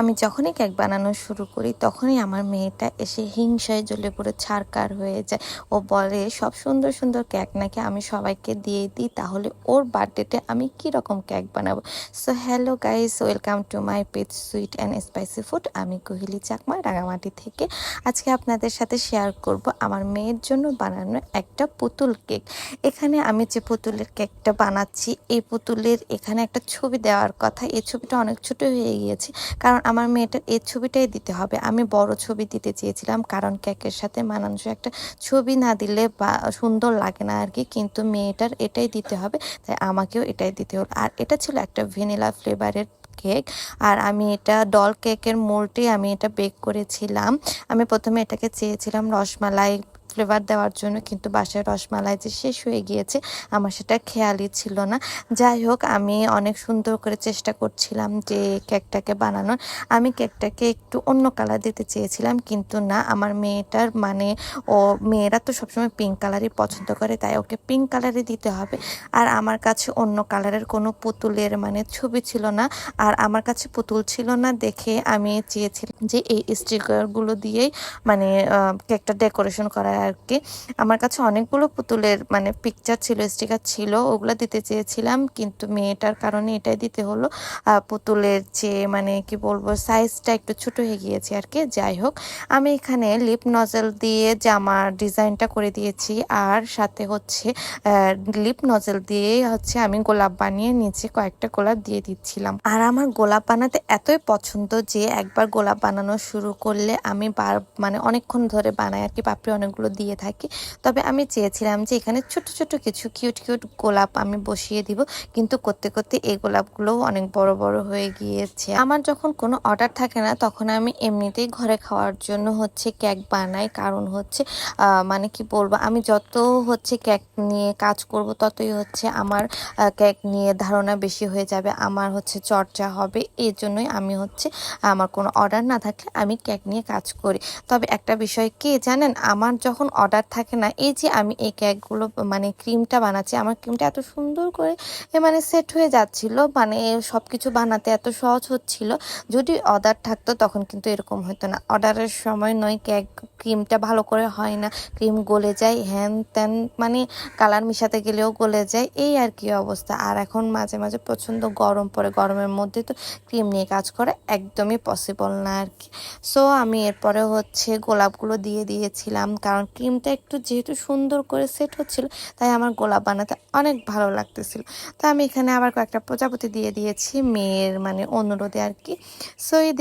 আমি যখনই কেক বানানো শুরু করি তখনই আমার মেয়েটা এসে হিংসায় জ্বলে পড়ে ছারকার হয়ে যায়। ও বলে সব সুন্দর সুন্দর কেক নাকি আমি সবাইকে দিয়ে দিই, তাহলে ওর বার্থডেতে আমি কি রকম কেক বানাবো। So hello guys, welcome to my page sweet and spicy food. আমি কোহেলি চাকমা, রাঙামাটি থেকে। আজকে আপনাদের সাথে শেয়ার করব আমার মেয়ের জন্য বানানো একটা পুতুল কেক। এখানে আমি যে পুতুলের কেকটা বানাচ্ছি, এই পুতুলের এখানে একটা ছবি দেওয়ার কথা। এই ছবিটা অনেক ছোট হয়ে গিয়েছে, কারণ আমার মেয়েটার এই ছবিটাই দিতে হবে। আমি বড় ছবি দিতে চেয়েছিলাম, কারণ কেকের সাথে মানানসই একটা ছবি না দিলে বা সুন্দর লাগে না আর কি, কিন্তু মেয়েটার এটাই দিতে হবে, তাই আমাকেও এটাই দিতে হলো। আর এটা ছিল একটা ভ্যানিলা ফ্লেভারের কেক। আর আমি এটা ডল কেকের মোল্ডে আমি এটা বেক করেছিলাম। আমি প্রথমে এটাকে চেয়েছিলাম রসমালাই ফ্লেভার দেওয়ার জন্য, কিন্তু বাসায় রসমালাই যে শেষ হয়ে গিয়েছে আমার সেটা খেয়ালই ছিল না। যাই হোক, আমি অনেক সুন্দর করে চেষ্টা করছিলাম যে কেকটাকে বানানোর। আমি কেকটাকে একটু অন্য কালার দিতে চেয়েছিলাম, কিন্তু না, আমার মেয়েটার মানে মেয়েরা তো সবসময় পিঙ্ক কালারই পছন্দ করে, তাই ওকে পিঙ্ক কালারই দিতে হবে। আর আমার কাছে অন্য কালারের কোনো পুতুলের মানে ছবি ছিল না, আর আমার কাছে পুতুল ছিল না দেখে আমি চেয়েছিলাম যে এই স্টিকারগুলো দিয়েই মানে কেকটা ডেকোরেশন করার আর কি। আমার কাছে অনেকগুলো পুতুলের মানে পিকচার ছিল, স্টিকার ছিল, ওগুলো দিতে চেয়েছিলাম, কিন্তু মেয়েটার কারণে এটাই দিতে হলো। পুতুলের যে মানে কি বলবো, সাইজটা একটু ছোট হয়ে গিয়েছে আর কি। যাই হোক, আমি এখানে লিপ নজল দিয়ে জামার ডিজাইনটা করে দিয়েছি, আর সাথে হচ্ছে লিপ নজল দিয়ে হচ্ছে আমি গোলাপ বানিয়ে নিচে কয়েকটা গোলাপ দিয়ে দিচ্ছিলাম। আর আমার গোলাপ বানাতে এতই পছন্দ যে একবার গোলাপ বানানো শুরু করলে আমি মানে অনেকক্ষণ ধরে বানাই আর কি, পাপড়ি অনেকগুলো দিয়ে থাকি। তবে আমি চেয়েছিলাম যে এখানে ছোট ছোট কিছু কিউট কিউট গোলাপ আমি বসিয়ে দিব, কিন্তু করতে করতে এই গোলাপগুলোও অনেক বড় বড় হয়ে গিয়েছে। আমার যখন কোনো অর্ডার থাকে না, তখন আমি এমনিতেই ঘরে খাওয়ার জন্য হচ্ছে কেক বানাই, কারণ হচ্ছে মানে কি বলবো, আমি যত হচ্ছে কেক নিয়ে কাজ করব ততই হচ্ছে আমার কেক নিয়ে ধারণা বেশি হয়ে যাবে, আমার হচ্ছে চর্চা হবে। এই জন্যই আমি হচ্ছে আমার কোনো অর্ডার না থাকলে আমি কেক নিয়ে কাজ করি। তবে একটা বিষয় কি জানেন, আমার যখন অর্ডার থাকে না, এই যে আমি এই কেকগুলো মানে ক্রিমটা বানাচ্ছি, আমার ক্রিমটা এত সুন্দর করে মানে সেট হয়ে যাচ্ছিল, মানে সব কিছু বানাতে এত সহজ হচ্ছিল। যদি অর্ডার থাকতো তখন কিন্তু এরকম হতো না। অর্ডারের সময় নয় কেক ক্রিমটা ভালো করে হয় না, ক্রিম গলে যায়, হ্যান ত্যান, মানে কালার মিশাতে গেলেও গলে যায়, এই আর কি অবস্থা। আর এখন মাঝে মাঝে প্রচণ্ড গরম পড়ে, গরমের মধ্যে তো ক্রিম নিয়ে কাজ করা একদমই পসিবল না আর কি। সো আমি এরপরে হচ্ছে গোলাপগুলো দিয়ে দিয়েছিলাম, কারণ ক্রিমটা একটু যেহেতু সুন্দর করে সেট হচ্ছিল, তাই আমার গোলাপ বানাতে অনেক ভালো লাগতেছিল। তো আমি এখানে আবার কয়েকটা প্রজাপতি দিয়ে দিয়েছি মেয়ের মানে অনুরোধে আর কি। সো এই